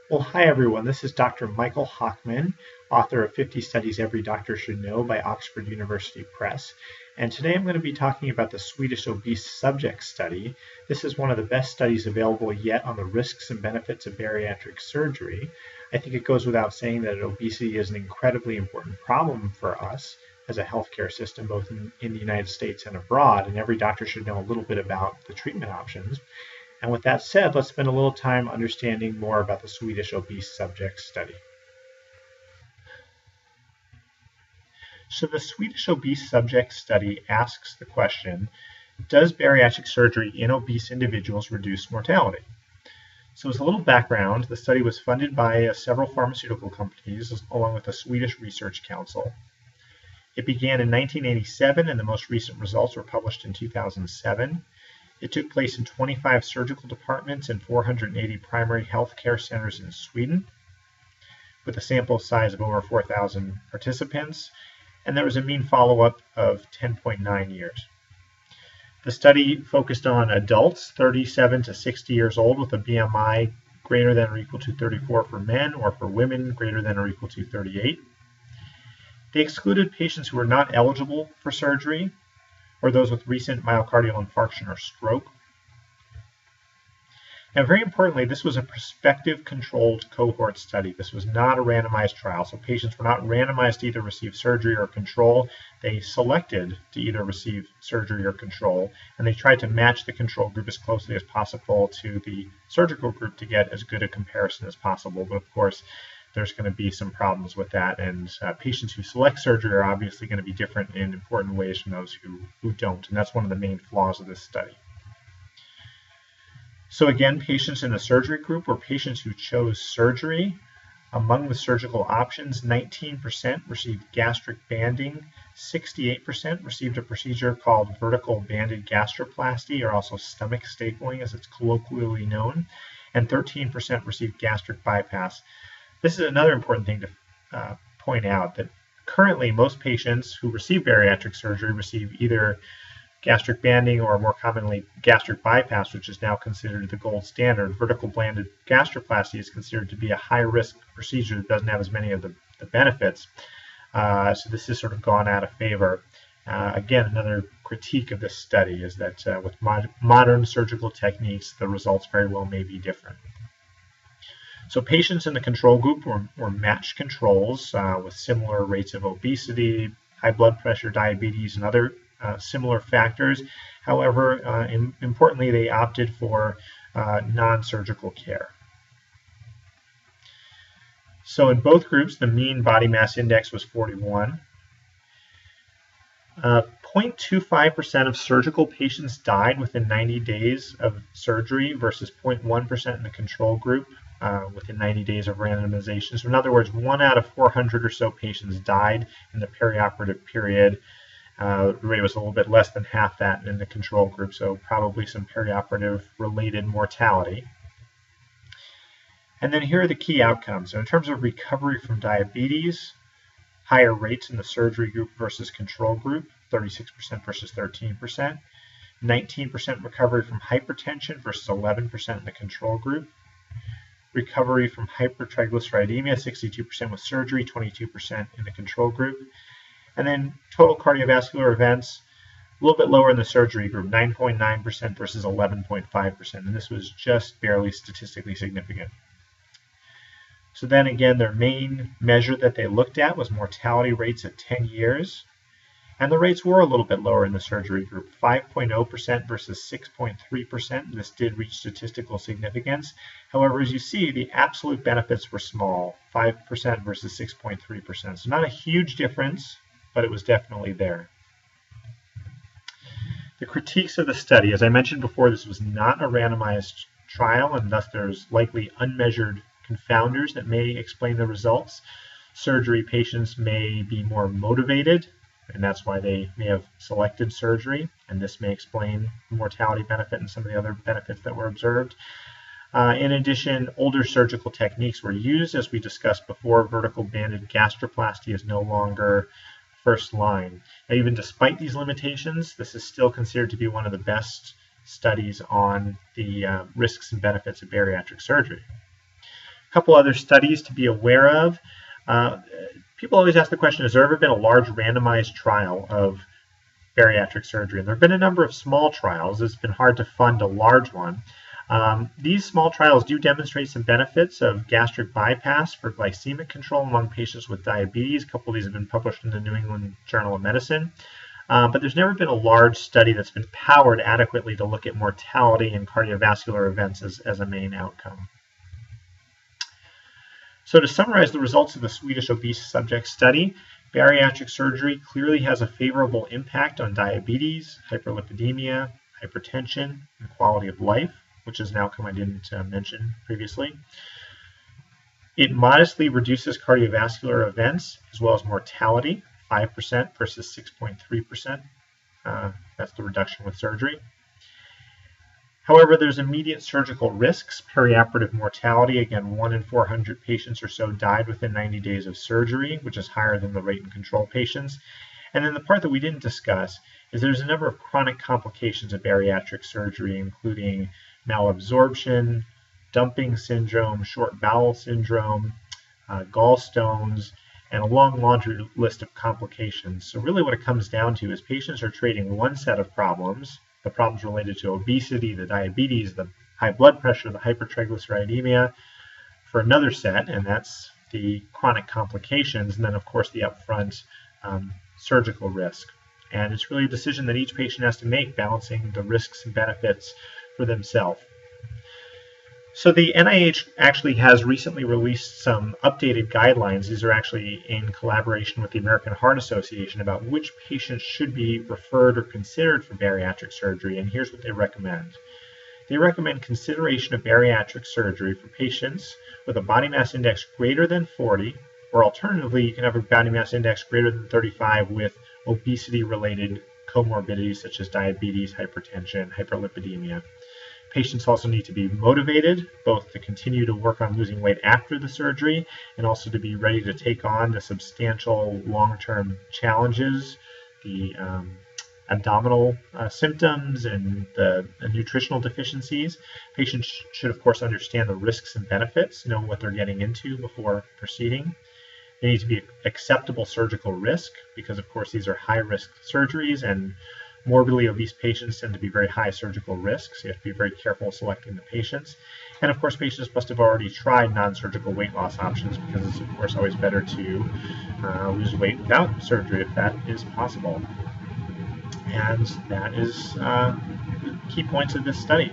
Well, hi everyone. This is Dr. Michael Hochman, author of 50 Studies Every Doctor Should Know by Oxford University Press. And today I'm going to be talking about the Swedish obese subject study. This is one of the best studies available yet on the risks and benefits of bariatric surgery. I think it goes without saying that obesity is an incredibly important problem for us as a healthcare system, both in the United States and abroad, and every doctor should know a little bit about the treatment options. And with that said, let's spend a little time understanding more about the Swedish obese subject study. So the Swedish obese subject study asks the question, does bariatric surgery in obese individuals reduce mortality? So as a little background, the study was funded by several pharmaceutical companies along with the Swedish Research Council. It began in 1987 and the most recent results were published in 2007. It took place in 25 surgical departments and 480 primary health care centers in Sweden, with a sample size of over 4,000 participants, and there was a mean follow-up of 10.9 years. The study focused on adults 37 to 60 years old with a BMI greater than or equal to 34 for men, or for women greater than or equal to 38. They excluded patients who were not eligible for surgery, or those with recent myocardial infarction or stroke. And very importantly, this was a prospective controlled cohort study. This was not a randomized trial, so patients were not randomized to either receive surgery or control. They selected to either receive surgery or control, and they tried to match the control group as closely as possible to the surgical group to get as good a comparison as possible. But of course, there's going to be some problems with that, and patients who select surgery are obviously going to be different in important ways from those who don't, and that's one of the main flaws of this study. So again, patients in the surgery group were patients who chose surgery. Among the surgical options, 19% received gastric banding, 68% received a procedure called vertical banded gastroplasty, or also stomach stapling as it's colloquially known, and 13% received gastric bypass. This is another important thing to point out, that currently most patients who receive bariatric surgery receive either gastric banding or more commonly gastric bypass, which is now considered the gold standard. Vertical banded gastroplasty is considered to be a high-risk procedure that doesn't have as many of the benefits. So this has sort of gone out of favor. Again, another critique of this study is that with modern surgical techniques, the results very well may be different. So patients in the control group were matched controls with similar rates of obesity, high blood pressure, diabetes, and other similar factors. However, importantly, they opted for non-surgical care. So in both groups, the mean body mass index was 41. 0.25% of surgical patients died within 90 days of surgery versus 0.1% in the control group within 90 days of randomization. So in other words, 1 out of 400 or so patients died in the perioperative period. The rate was a little bit less than half that in the control group, so probably some perioperative related mortality. And then here are the key outcomes. So in terms of recovery from diabetes, higher rates in the surgery group versus control group, 36% versus 13%. 19% recovery from hypertension versus 11% in the control group. Recovery from hypertriglyceridemia, 62% with surgery, 22% in the control group. And then total cardiovascular events, a little bit lower in the surgery group, 9.9% versus 11.5%. And this was just barely statistically significant. So then again, their main measure that they looked at was mortality rates at 10 years. And the rates were a little bit lower in the surgery group, 5.0% versus 6.3%. This did reach statistical significance. However, as you see, the absolute benefits were small, 5% versus 6.3%. So not a huge difference, but it was definitely there. The critiques of the study, as I mentioned before, this was not a randomized trial, and thus there's likely unmeasured confounders that may explain the results. Surgery patients may be more motivated, and that's why they may have selected surgery, and this may explain the mortality benefit and some of the other benefits that were observed. In addition, older surgical techniques were used. As we discussed before, vertical banded gastroplasty is no longer first line. And even despite these limitations, this is still considered to be one of the best studies on the risks and benefits of bariatric surgery. A couple other studies to be aware of. People always ask the question, has there ever been a large randomized trial of bariatric surgery? And there have been a number of small trials. It's been hard to fund a large one. These small trials do demonstrate some benefits of gastric bypass for glycemic control among patients with diabetes. A couple of these have been published in the New England Journal of Medicine. But there's never been a large study that's been powered adequately to look at mortality and cardiovascular events as a main outcome. So to summarize the results of the Swedish obese subject study, bariatric surgery clearly has a favorable impact on diabetes, hyperlipidemia, hypertension, and quality of life, which is an outcome I didn't mention previously. It modestly reduces cardiovascular events as well as mortality, 5% versus 6.3%. That's the reduction with surgery. However, there's immediate surgical risks, perioperative mortality. Again, 1 in 400 patients or so died within 90 days of surgery, which is higher than the rate in control patients. And then the part that we didn't discuss is there's a number of chronic complications of bariatric surgery, including malabsorption, dumping syndrome, short bowel syndrome, gallstones, and a long laundry list of complications. So really what it comes down to is patients are trading one set of problems, the problems related to obesity, the diabetes, the high blood pressure, the hypertriglyceridemia, for another set, and that's the chronic complications, and then of course the upfront surgical risk. And it's really a decision that each patient has to make, balancing the risks and benefits for themselves. So the NIH actually has recently released some updated guidelines. These are actually in collaboration with the American Heart Association about which patients should be referred or considered for bariatric surgery, and here's what they recommend. They recommend consideration of bariatric surgery for patients with a body mass index greater than 40, or alternatively, you can have a body mass index greater than 35 with obesity-related comorbidities such as diabetes, hypertension, hyperlipidemia. Patients also need to be motivated, both to continue to work on losing weight after the surgery and also to be ready to take on the substantial long-term challenges, the abdominal symptoms and the nutritional deficiencies. Patients should, of course, understand the risks and benefits, know what they're getting into before proceeding. They need to be acceptable surgical risk because, of course, these are high-risk surgeries, and morbidly obese patients tend to be very high surgical risk, so you have to be very careful selecting the patients. And of course, patients must have already tried non-surgical weight loss options because it's, of course, always better to lose weight without surgery if that is possible. And that is key points of this study.